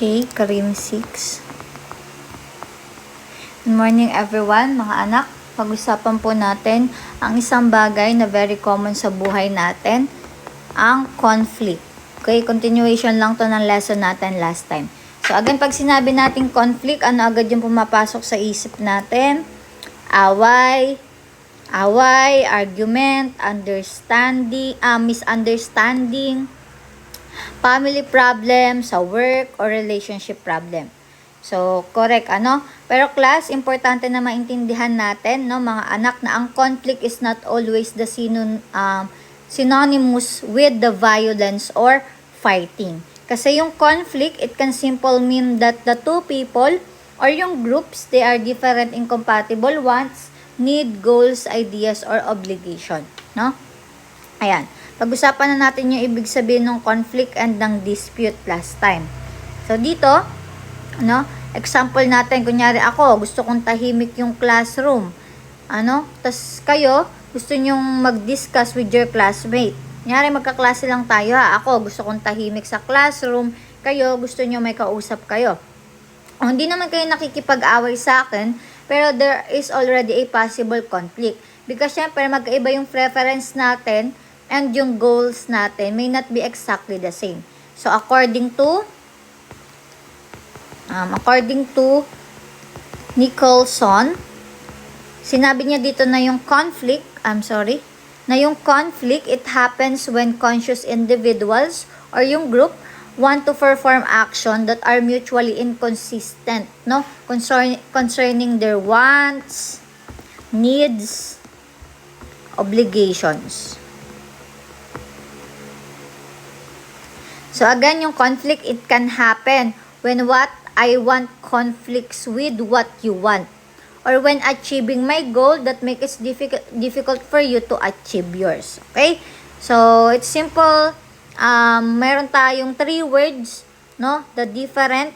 Okay, Karim 6. Good morning everyone, mga anak. Pag-usapan po natin ang isang bagay na very common sa buhay natin, ang conflict. Okay, continuation lang to ng lesson natin last time. So again, pag sinabi natin conflict, ano agad yung pumapasok sa isip natin? Away, argument, misunderstanding, family problem, sa work, or relationship problem. So, correct, ano? Pero class, importante na maintindihan natin, no, mga anak, na ang conflict is not always the synonymous with the violence or fighting. Kasi yung conflict, it can simply mean that the two people or yung groups, they are different, incompatible wants, need, goals, ideas, or obligation, no? Ayan. Pag-usapan na natin yung ibig sabihin ng conflict and ng dispute last time. So, dito, ano, example natin, kunyari ako, gusto kong tahimik yung classroom. Ano, tas kayo, gusto nyong mag-discuss with your classmate. Kunyari, magkaklase lang tayo ha. Ako, gusto kong tahimik sa classroom. Kayo, gusto nyo may kausap kayo. O, hindi naman kayo nakikipag-away sa akin, pero there is already a possible conflict. Because syempre, magkaiba yung preference natin and yung goals natin may not be exactly the same. So, according to Nicholson, sinabi niya dito na yung conflict, it happens when conscious individuals or yung group want to perform action that are mutually inconsistent, no? Concerning their wants, needs, obligations. So again, yung conflict, it can happen when what I want conflicts with what you want. Or when achieving my goal that makes it difficult for you to achieve yours. Okay? So, it's simple. Meron tayong 3 words, no? The different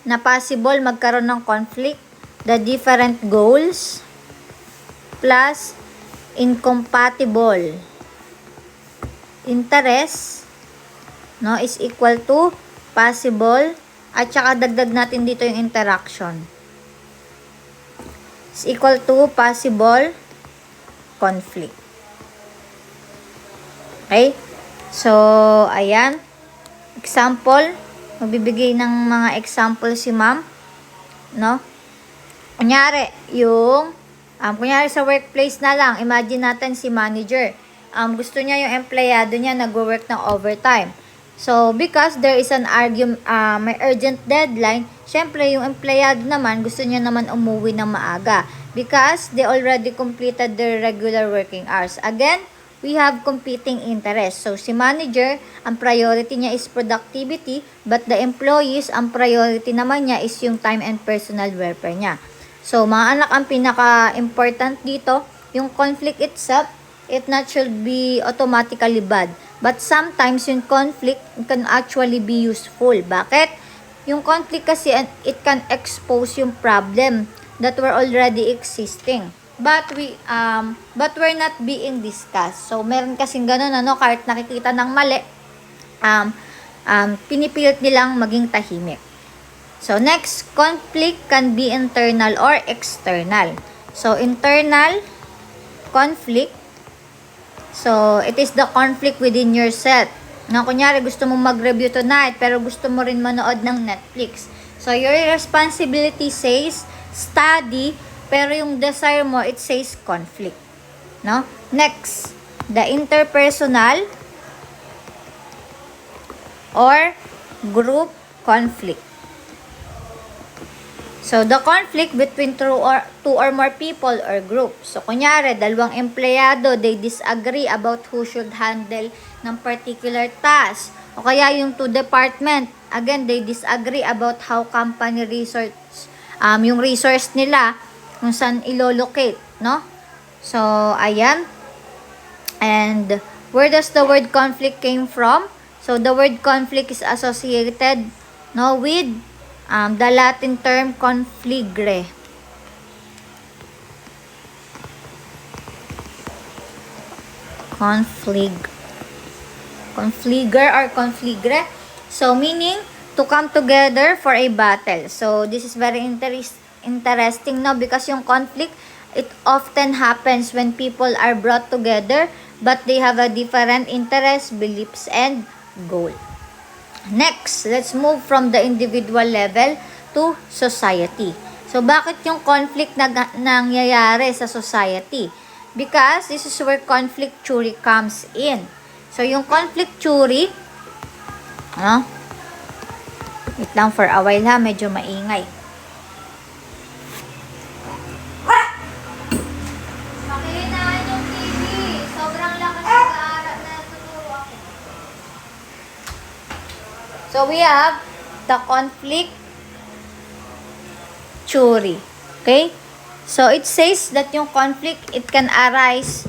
na possible magkaroon ng conflict. The different goals plus incompatible interest, no, is equal to possible, at saka dagdag natin dito yung interaction, is equal to possible conflict. Okay? So, ayan. Example, magbibigay ng mga example si ma'am, no? Kunyari, kunyari sa workplace na lang, imagine natin si manager. Gusto niya yung empleyado niya nagwo-work ng overtime. So, because there is an may urgent deadline, syempre yung empleyado naman, gusto niya naman umuwi ng maaga. Because they already completed their regular working hours. Again, we have competing interests. So, si manager, ang priority niya is productivity, but the employees, ang priority naman niya is yung time and personal welfare niya. So, mga anak, ang pinaka-important dito, yung conflict itself, it not should be automatically bad. But sometimes, yung conflict can actually be useful. Bakit? Yung conflict kasi, it can expose yung problem that were already existing. But we're not being discussed. So, meron kasing ganun, ano, kahit nakikita ng mali, pinipilit nilang maging tahimik. So, next, conflict can be internal or external. So, internal conflict, so, it is the conflict within yourself. Na kunyari, gusto mong mag-review tonight, pero gusto mo rin manood ng Netflix. So, your responsibility says study, pero yung desire mo, it says conflict. No? Next, the interpersonal or group conflict. So, the conflict between two or more people or groups. So, kunyari, dalawang empleyado, they disagree about who should handle ng particular task. O kaya yung two department, again, they disagree about how company yung resource nila, kung saan ilolocate, no? So, ayan. And, where does the word conflict came from? So, the word conflict is associated, no, with the Latin term confligere. Confliger or confligere. So, meaning, to come together for a battle. So, this is very interesting, no? Because yung conflict, it often happens when people are brought together, but they have a different interests, beliefs, and goal. Next, let's move from the individual level to society. So, bakit yung conflict nangyayari sa society? Because this is where conflict theory comes in. So, yung conflict theory, wait lang for a while ha, medyo maingay. Makihinaan yung TV. Sobrang lakas ng kaarap na tuturo ako. So, we have the conflict theory. Okay? So, it says that yung conflict, it can arise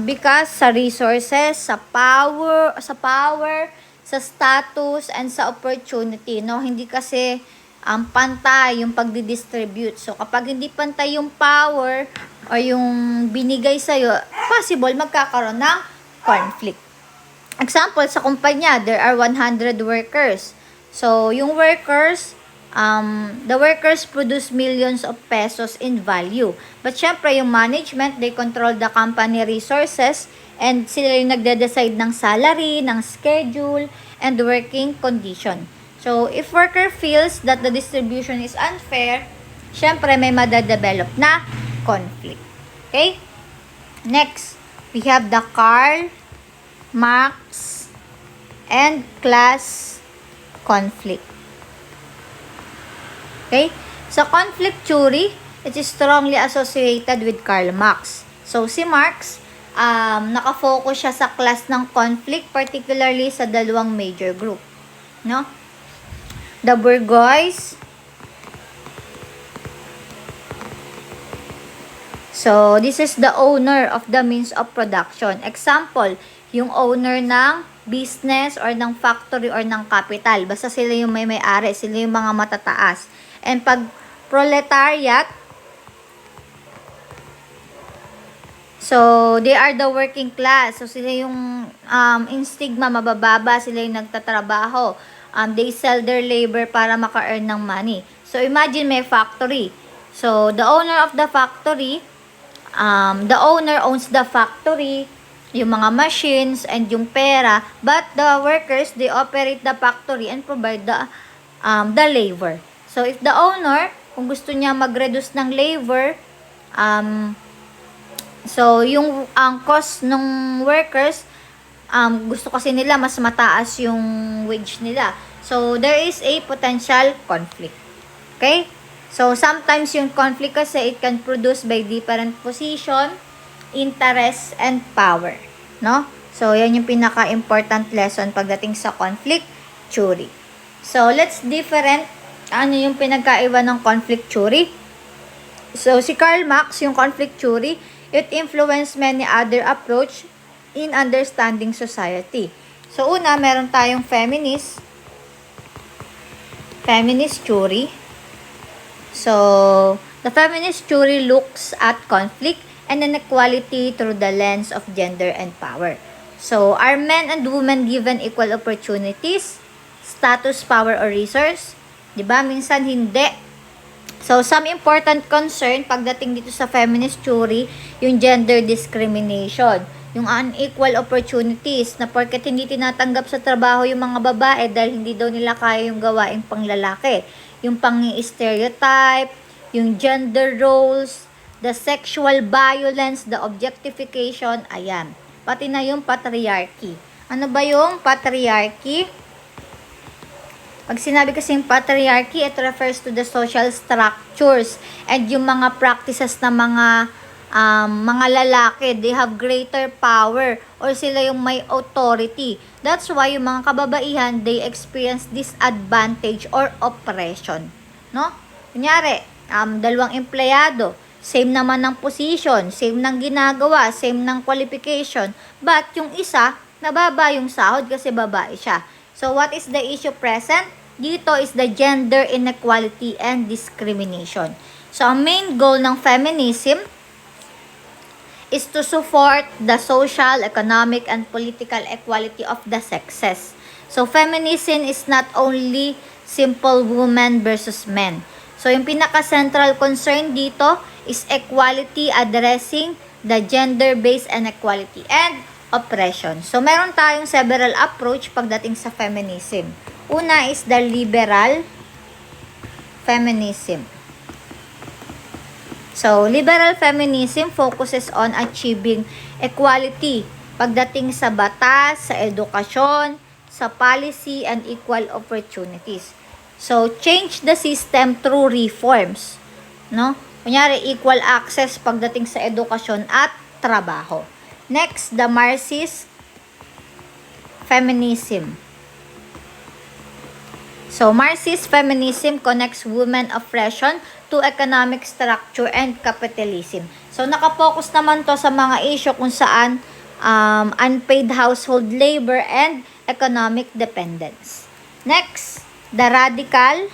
because sa resources, sa power, sa status, and sa opportunity. No? Hindi kasi pantay yung pagdidistribute. So, kapag hindi pantay yung power o yung binigay sa'yo, possible magkakaroon ng conflict. Example, sa kumpanya, there are 100 workers. So, yung workers, the workers produce millions of pesos in value. But syempre, yung management, they control the company resources and sila yung nagde-decide ng salary, ng schedule, and working condition. So, if worker feels that the distribution is unfair, syempre, may madadevelop na conflict. Okay? Next, we have the Karl Marx and class conflict. Okay? So, conflict theory, it is strongly associated with Karl Marx. So, si Marx, nakafocus siya sa class ng conflict, particularly sa dalawang major group. No? The bourgeois. So, this is the owner of the means of production. Example, yung owner ng business or ng factory or ng capital. Basta sila yung may-ari, sila yung mga matataas. And pag proletariat, so they are the working class. So sila yung instigma, mabababa, sila yung nagtatrabaho. They sell their labor para maka-earn ng money. So imagine may factory. So the owner of the factory, the owner owns the factory, yung mga machines and yung pera, but the workers, they operate the factory and provide the labor. So, if the owner, kung gusto niya mag-reduce ng labor, so, yung cost ng workers, gusto kasi nila mas mataas yung wage nila. So, there is a potential conflict. Okay? So, sometimes yung conflict kasi, it can produce by different position, interest, and power. No? So, yan yung pinaka-important lesson pagdating sa conflict theory. So, let's ano yung pinagkaiba ng conflict theory? So, si Karl Marx, yung conflict theory, it influenced many other approach in understanding society. So, una, meron tayong feminist theory. So, the feminist theory looks at conflict and inequality through the lens of gender and power. So, are men and women given equal opportunities, status, power, or resource? Diba? Minsan hindi. So, some important concern pagdating dito sa feminist theory, yung gender discrimination, yung unequal opportunities, na porket hindi tinatanggap sa trabaho yung mga babae dahil hindi daw nila kaya yung gawaing panglalaki. Yung pang-stereotype, yung gender roles, the sexual violence, the objectification, ayan. Pati na yung patriarchy. Ano ba yung patriarchy? Pag sinabi kasing patriarchy, it refers to the social structures and yung mga practices na mga lalaki, they have greater power or sila yung may authority. That's why yung mga kababaihan, they experience disadvantage or oppression. No? Kunyari, dalawang empleyado, same naman ng position, same ng ginagawa, same ng qualification, but yung isa, nababa yung sahod kasi babae siya. So, what is the issue present? Dito is the gender inequality and discrimination. So, ang main goal ng feminism is to support the social, economic, and political equality of the sexes. So, feminism is not only simple women versus men. So, yung pinaka-central concern dito is equality, addressing the gender-based inequality and oppression. So, meron tayong several approach pagdating sa feminism. Una is the liberal feminism. So, liberal feminism focuses on achieving equality pagdating sa batas, sa edukasyon, sa policy, and equal opportunities. So, change the system through reforms. No? Kunyari, equal access pagdating sa edukasyon at trabaho. Next, the Marxist feminism. So, Marxist feminism connects women oppression to economic structure and capitalism. So, nakapokus naman to sa mga issue kung saan unpaid household labor and economic dependence. Next, the radical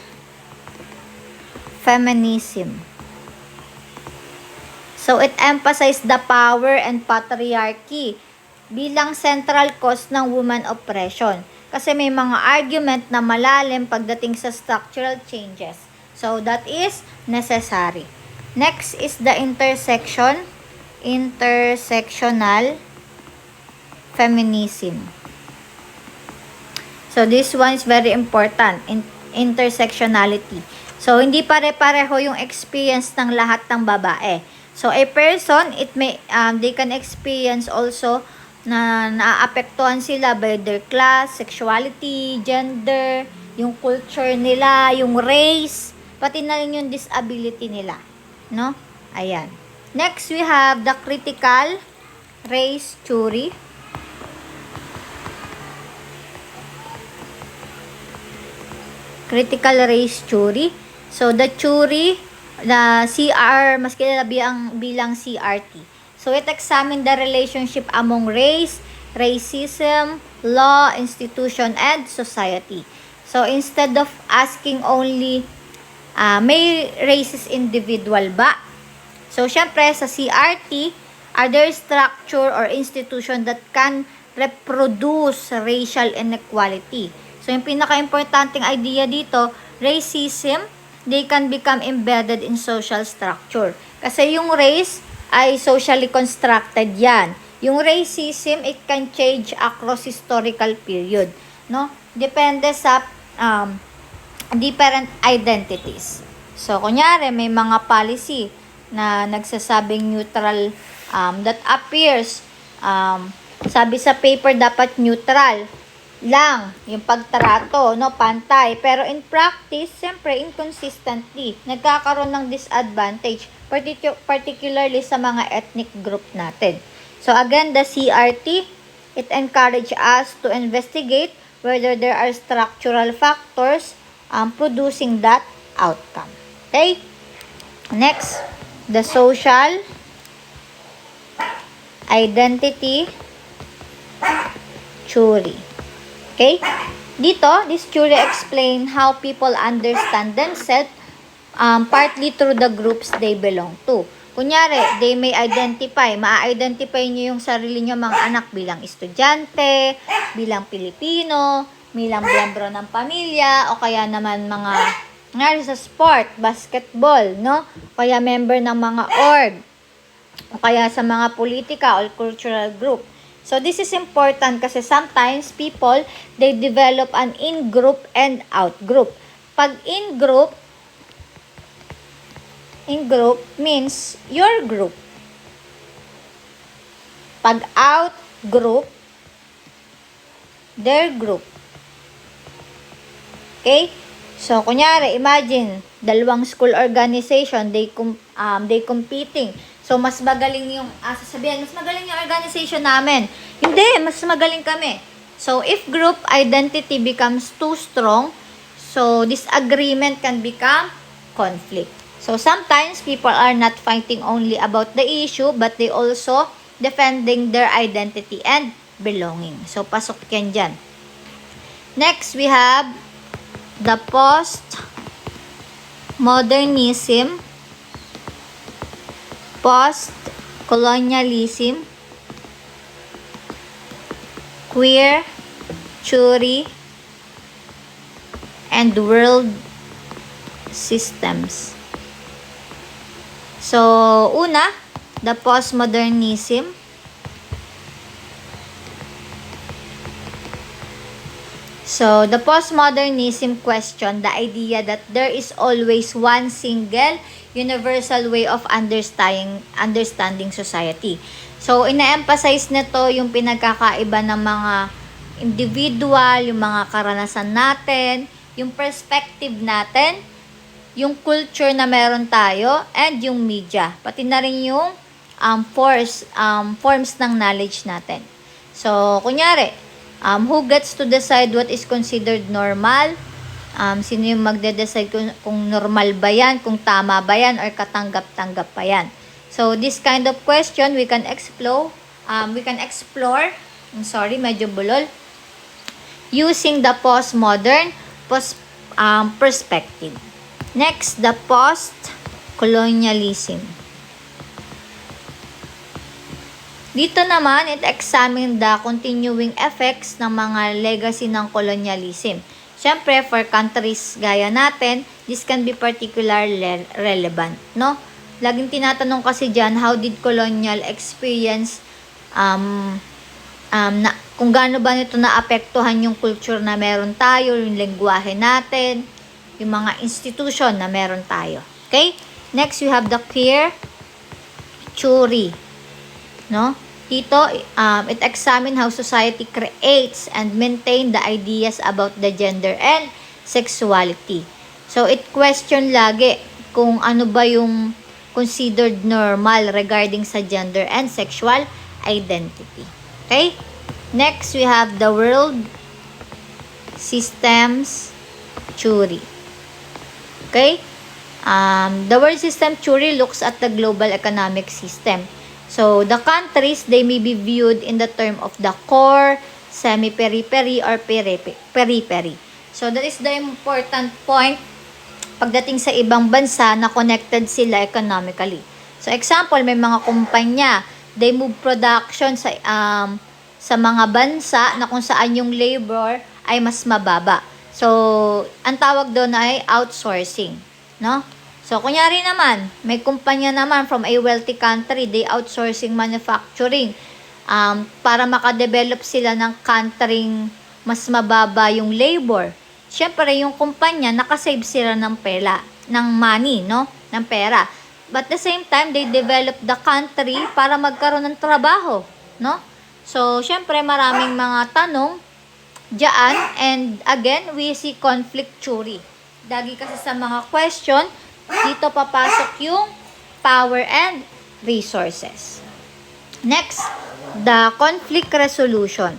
feminism. So, it emphasizes the power and patriarchy bilang central cause ng woman oppression. Kasi may mga argument na malalim pagdating sa structural changes. So, that is necessary. Next is the intersectional feminism. So, this one is very important. Intersectionality. So, hindi pare-pareho yung experience ng lahat ng babae. So, a person, they can experience also na naapektuhan sila by their class, sexuality, gender, yung culture nila, yung race, pati na rin yung disability nila. No? Ayan. Next, we have the critical race theory. Critical race theory. So, the theory, the CR, mas kilala bilang CRT. So, it examines the relationship among race, racism, law, institution, and society. So, instead of asking only, may racist individual ba? So, syempre, sa CRT, are there structure or institution that can reproduce racial inequality? So, yung pinaka-importanting idea dito, racism, they can become embedded in social structure. Kasi yung race ay socially constructed yan. Yung racism, it can change across historical period. No? Depende sa different identities. So, kunyari, may mga policy na nagsasabing neutral that appears, sabi sa paper dapat neutral lang yung pagtrato, no, pantay. Pero in practice, siyempre, inconsistently, nagkakaroon ng disadvantage, particularly sa mga ethnic group natin. So again, the CRT, it encourages us to investigate whether there are structural factors producing that outcome. Okay? Next, the social identity theory. Okay? Dito, this theory explain how people understand themselves partly through the groups they belong to. Kunyari, they may identify, ma-identify nyo yung sarili nyo mga anak bilang estudyante, bilang Pilipino, bilang miyembro ng pamilya, o kaya naman mga sa sport, basketball, no? Kaya member ng mga org, o kaya sa mga politika or cultural group. So, this is important kasi sometimes people, they develop an in-group and out-group. Pag in-group means your group. Pag out-group, their group. Okay? So, kunyari, imagine, dalawang school organization, they competing. So, mas magaling yung, sasabihin, mas magaling yung organization namin. Hindi, mas magaling kami. So, if group identity becomes too strong, so disagreement can become conflict. So, sometimes people are not fighting only about the issue, but they also defending their identity and belonging. So, pasok yan dyan. Next, we have the post-modernism, post-colonialism, queer theory, and world systems. So, una, the postmodernism. So, the postmodernism question the idea that there is always one single universal way of understanding society. So, ina-emphasize nito yung pinagkakaiba ng mga individual, yung mga karanasan natin, yung perspective natin, yung culture na meron tayo, and yung media. Pati na rin yung forms ng knowledge natin. So, kunyari, who gets to decide what is considered normal? Sino yung magde-decide kung normal ba yan, kung tama ba yan, or katanggap-tanggap pa yan? So, this kind of question, we can explore, medyo bulol, using the postmodern perspective. Next, the post-colonialism. Dito naman, it examine the continuing effects ng mga legacy ng colonialism. Siyempre, for countries gaya natin, this can be particularly relevant, no? Laging tinatanong kasi dyan, how did colonial experience, kung gaano ba nito naapektuhan yung culture na meron tayo, yung lengguwahe natin, yung mga institution na meron tayo. Okay? Next, we have the queer theory. No? Dito, it examine how society creates and maintain the ideas about the gender and sexuality. So, it question lagi kung ano ba yung considered normal regarding sa gender and sexual identity. Okay? Next, we have the world systems theory. Okay? The world system theory looks at the global economic system. So, the countries, they may be viewed in the term of the core, semi-periphery, or periphery. So, that is the important point pagdating sa ibang bansa na connected sila economically. So, example, may mga kumpanya, they move production sa mga bansa na kung saan yung labor ay mas mababa. So, ang tawag doon ay outsourcing, no? So, kunyari naman, may kumpanya naman from a wealthy country, they outsourcing manufacturing para makadevelop sila ng country mas mababa yung labor. Siyempre, yung kumpanya, nakasave sila ng money, no? Ng pera. But at the same time, they develop the country para magkaroon ng trabaho, no? So, siyempre, maraming mga tanong diyan. And again, we see conflict theory. Dagi kasi sa mga question, dito papasok yung power and resources. Next, the conflict resolution.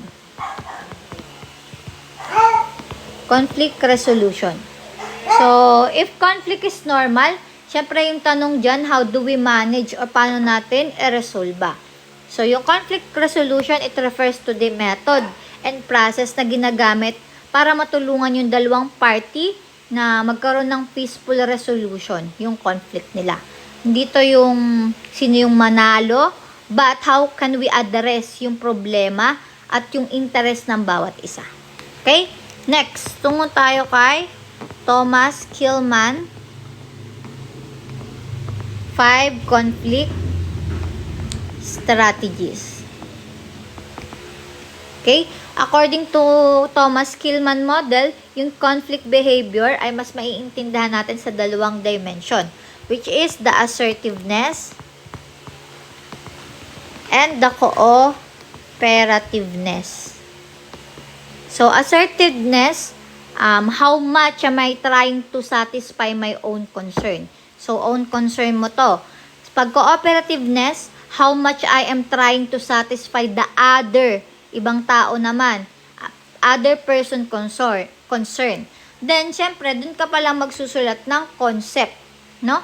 Conflict resolution. So, if conflict is normal, syempre yung tanong dyan, how do we manage or paano natin i-resolve? So, yung conflict resolution, it refers to the method and process na ginagamit para matulungan yung dalawang party na magkaroon ng peaceful resolution, yung conflict nila. Hindi to yung sino yung manalo, but how can we address yung problema at yung interest ng bawat isa. Okay? Next, tungo tayo kay Thomas Kilmann. 5 conflict strategies. Okay? According to Thomas Kilmann model, yung conflict behavior ay mas maiintindihan natin sa dalawang dimension, which is the assertiveness and the cooperativeness. So, assertiveness, how much am I trying to satisfy my own concern? So, own concern mo to. Pag cooperativeness, how much I am trying to satisfy the other, ibang tao naman, other person concern. Then, syempre, dun ka palang magsusulat ng concept, no?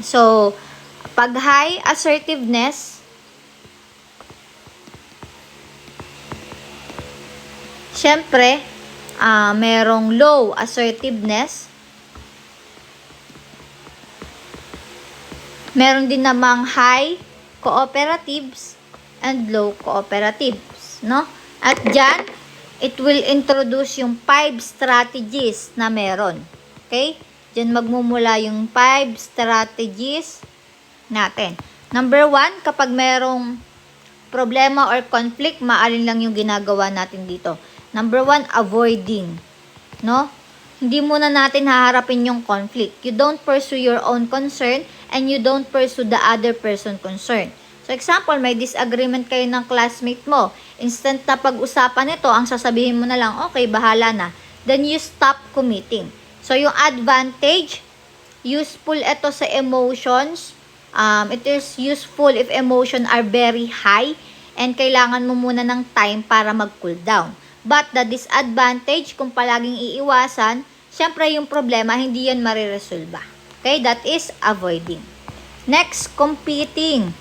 So, pag high assertiveness, syempre, merong low assertiveness. Meron din namang high cooperatives and low cooperatives, no? At dyan, it will introduce yung 5 strategies na meron. Okay? Diyan magmumula yung 5 strategies natin. Number 1, kapag merong problema or conflict, maalin lang yung ginagawa natin dito. Number 1, avoiding. No? Hindi muna natin haharapin yung conflict. You don't pursue your own concern and you don't pursue the other person concern. So, example, may disagreement kayo ng classmate mo. Instant na pag-usapan ito, ang sasabihin mo na lang, okay, bahala na. Then, you stop committing. So, yung advantage, useful ito sa emotions. It is useful if emotion are very high and kailangan mo muna ng time para mag-cool down. But the disadvantage, kung palaging iiwasan, syempre yung problema, hindi yan mariresolba. Okay, that is avoiding. Next, competing.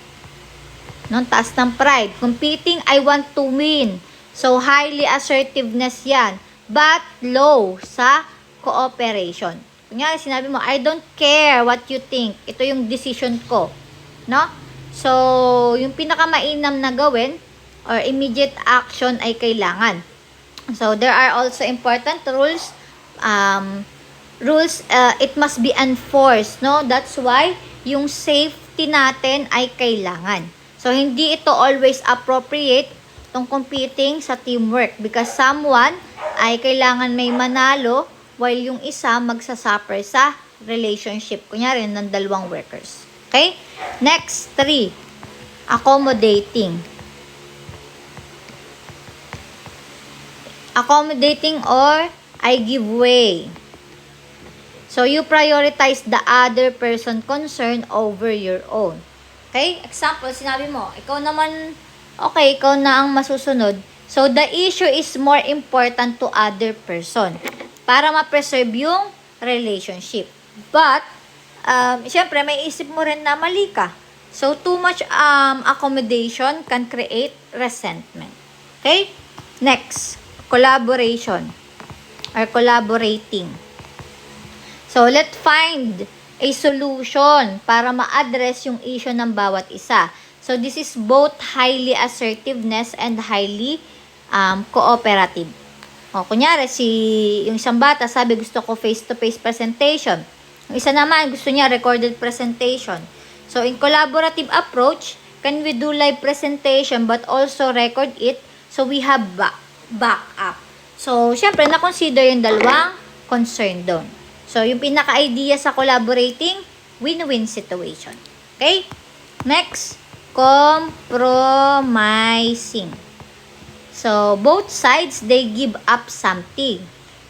No, taas ng pride. Competing, I want to win. So, highly assertiveness yan. But low sa cooperation. Kunyari, sinabi mo, I don't care what you think. Ito yung decision ko. No? So, yung pinakamainam na gawin or immediate action ay kailangan. So, there are also important rules. It must be enforced. No? That's why yung safety natin ay kailangan. So, hindi ito always appropriate itong competing sa teamwork because someone ay kailangan may manalo while yung isa magsasuffer sa relationship. Kunyari, ng dalawang workers. Okay? Next, 3. Accommodating. Accommodating or I give way. So, you prioritize the other person concern over your own. Okay? Example, sinabi mo, ikaw naman, okay, ikaw na ang masusunod. So, the issue is more important to other person para ma-preserve yung relationship. But, syempre, may isip mo rin na mali ka. So, too much accommodation can create resentment. Okay? Next, collaboration or collaborating. So, let's find a solution para ma-address yung issue ng bawat isa. So, this is both highly assertiveness and highly cooperative. O, kunyari, yung isang bata sabi, gusto ko face-to-face presentation. Yung isa naman, gusto niya recorded presentation. So, in collaborative approach, can we do live presentation but also record it so we have backup. So, syempre, na-consider yung dalawang concern doon. So, yung pinaka-idea sa collaborating, win-win situation. Okay? Next, compromising. So, both sides, they give up something.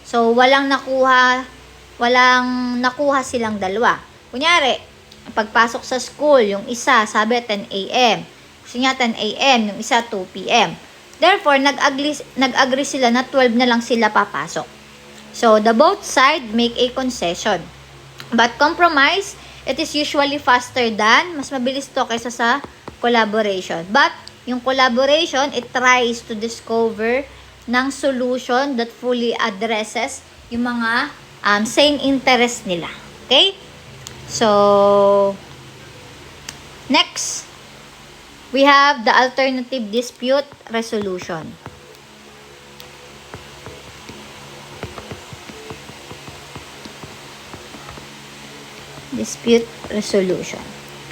So, walang nakuha silang dalawa. Kunyari, pagpasok sa school, yung isa, sabi 10 a.m. Gusto niya 10 a.m., yung isa 2 p.m. Therefore, nag-agree sila na 12 na lang sila papasok. So, the both side make a concession. But compromise, it is usually faster than, mas mabilis to kaysa sa collaboration. But, yung collaboration, it tries to discover ng solution that fully addresses yung mga same interest nila. Okay? So, next, we have the alternative dispute resolution. Dispute resolution.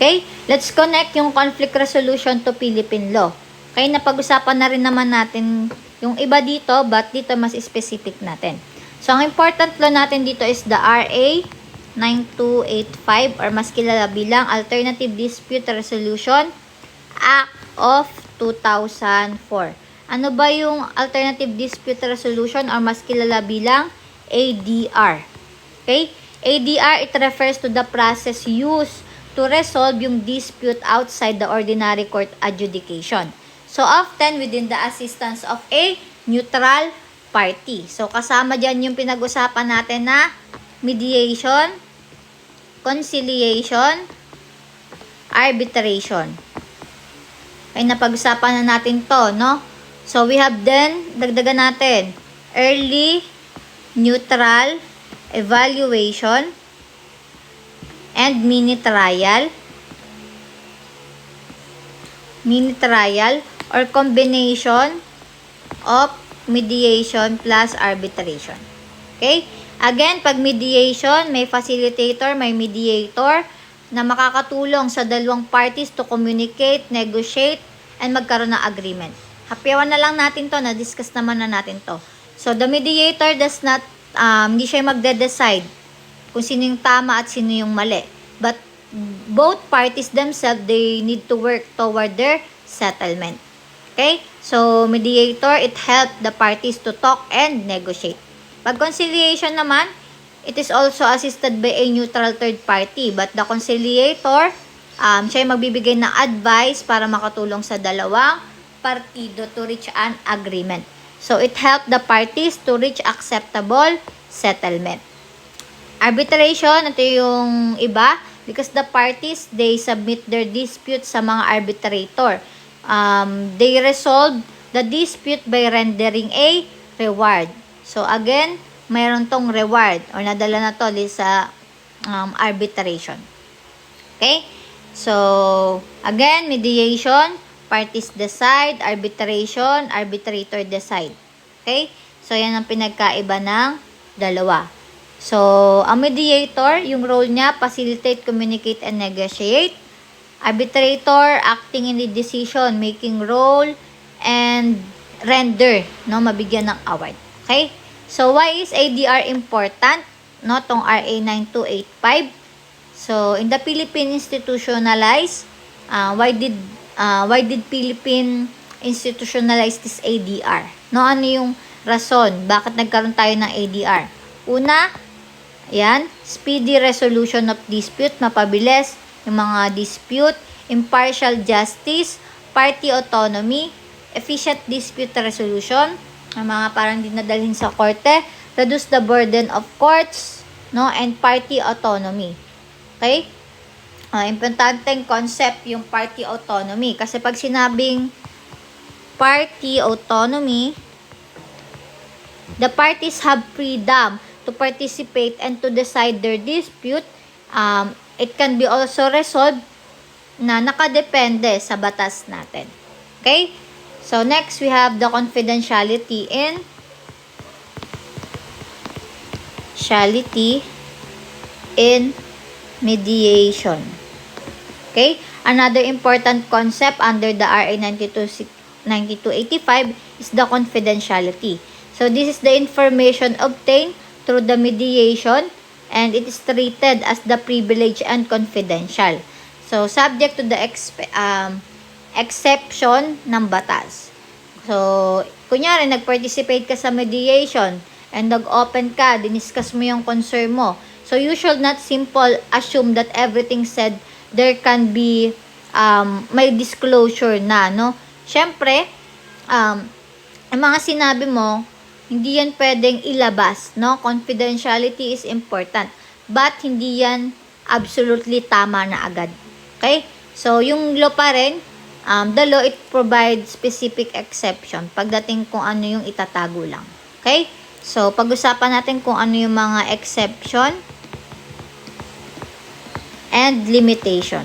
Okay? Let's connect yung conflict resolution to Philippine law. Okay? Napag-usapan na rin naman natin yung iba dito, but dito mas specific natin. So, ang important law natin dito is the RA 9285 or mas kilala bilang Alternative Dispute Resolution Act of 2004. Ano ba yung Alternative Dispute Resolution or mas kilala bilang ADR? Okay? ADR, it refers to the process used to resolve yung dispute outside the ordinary court adjudication. So, often within the assistance of a neutral party. So, kasama dyan yung pinag-usapan natin na mediation, conciliation, arbitration. Okay, napag-usapan na natin to, no? So, we have then, dagdagan natin, early, neutral, evaluation, and mini trial or combination of mediation plus arbitration. Okay? Again, pag mediation, may facilitator, may mediator na makakatulong sa dalawang parties to communicate, negotiate, and magkaroon ng agreement. Hapyawan na lang natin to, na-discuss naman na natin to. So, the mediator does not, hindi siya magde-decide kung sino yung tama at sino yung mali. But, both parties themselves, they need to work toward their settlement. Okay? So, mediator, it helps the parties to talk and negotiate. Pag conciliation naman, it is also assisted by a neutral third party. But the conciliator, siya yung magbibigay ng advice para makatulong sa dalawang partido to reach an agreement. So, it helps the parties to reach acceptable settlement. Arbitration, ito yung iba, because the parties, they submit their dispute sa mga arbitrator. They resolve the dispute by rendering a reward. So, again, mayroon tong reward or nadala na to sa arbitration. Okay? So, again, mediation, parties decide, arbitration, arbitrator decide. Okay? So, yan ang pinagkaiba ng dalawa. So, ang mediator, yung role niya, facilitate, communicate, and negotiate. Arbitrator, acting in the decision-making role, and render, no, mabigyan ng award. Okay? So, why is ADR important? No, tong RA 9285. So, in the Philippine institutionalized, why did Philippine institutionalize this ADR? No, ano yung rason? Bakit nagkaroon tayo ng ADR? Una, yan, speedy resolution of dispute, mapabilis yung mga dispute, impartial justice, party autonomy, efficient dispute resolution, ang mga parang dinadalhin sa korte, reduce the burden of courts, no, and party autonomy. Okay? Importanteng concept yung party autonomy. Kasi pag sinabing party autonomy, the parties have freedom to participate and to decide their dispute. It can be also resolved na nakadepende sa batas natin. Okay? So, next we have the confidentiality in mediation. Okay? Another important concept under the RA 9285 is the confidentiality. So, this is the information obtained through the mediation and it is treated as the privileged and confidential. So, subject to the exception ng batas. So, kunyari, nag-participate ka sa mediation and nag-open ka, diniscuss mo yung concern mo. So, you should not simple assume that everything said there can be may disclosure na, no? Siyempre, ang mga sinabi mo, hindi yan pwedeng ilabas, no? Confidentiality is important. But, hindi yan absolutely tama na agad. Okay? So, yung law pa rin, the law, it provides specific exception pagdating kung ano yung itatago lang. Okay? So, pag-usapan natin kung ano yung mga exception and limitation.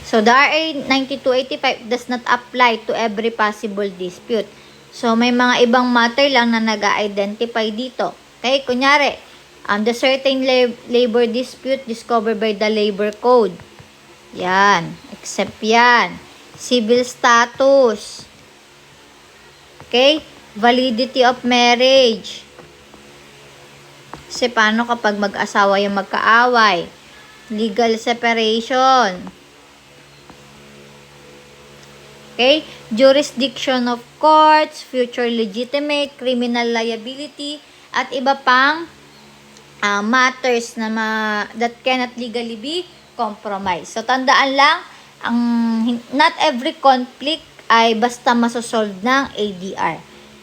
So, the RA 9285 does not apply to every possible dispute. So, may mga ibang matter lang na nag-identify dito. Okay? Kunyari, the certain labor dispute discovered by the labor code. Yan. Except yan. Civil status. Okay? Validity of marriage. Kasi paano kapag mag-asawa yung magkaaway? Legal separation. Okay? Jurisdiction of courts, future legitimate, criminal liability, at iba pang matters na that cannot legally be compromised. So, tandaan lang, not every conflict ay basta masosolve ng ADR.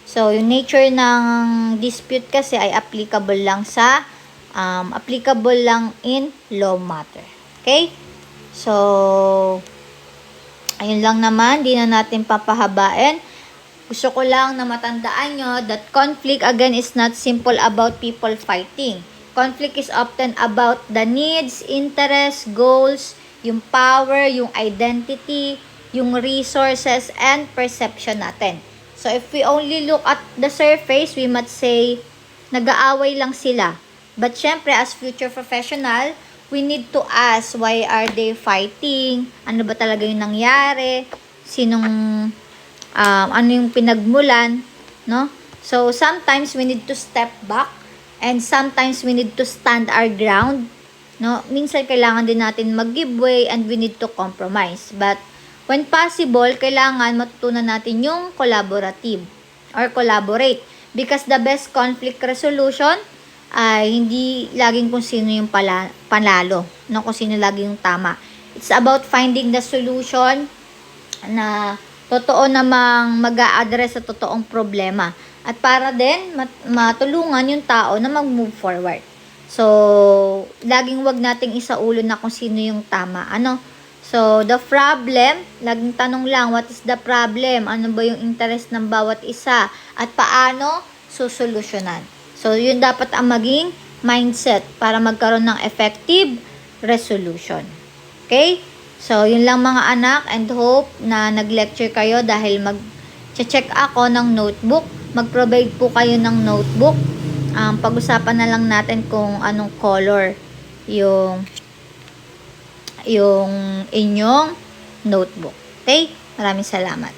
So, yung nature ng dispute kasi ay applicable lang in law matter. Okay? So, ayun lang naman, di na natin papahabain. Gusto ko lang na matandaan nyo that conflict again is not simple about people fighting. Conflict is often about the needs, interests, goals, yung power, yung identity, yung resources, and perception natin. So, So, if we only look at the surface, we might say, nag-aaway lang sila. But syempre, as future professional, we need to ask, why are they fighting? Ano ba talaga yung nangyari? Ano yung pinagmulan? No? So, sometimes we need to step back and sometimes we need to stand our ground. No? Minsan, kailangan din natin mag-give way and we need to compromise. But, when possible, kailangan matutunan natin yung collaborative or collaborate. Because the best conflict resolution ay hindi laging kung sino yung panalo, no? Kung sino lagi yung tama. It's about finding the solution na totoo namang mag-a-address sa totoong problema. At para din matulungan yung tao na mag-move forward. So, laging wag nating isaulo na kung sino yung tama. So, the problem, laging tanong lang, what is the problem? Ano ba yung interest ng bawat isa? At paano susolusyonan? So, yun dapat ang maging mindset para magkaroon ng effective resolution. Okay? So, yun lang mga anak, and hope na nag-lecture kayo dahil mag-check ako ng notebook. Mag-provide po kayo ng notebook. Pag-usapan na lang natin kung anong color yung inyong notebook. Okay? Maraming salamat.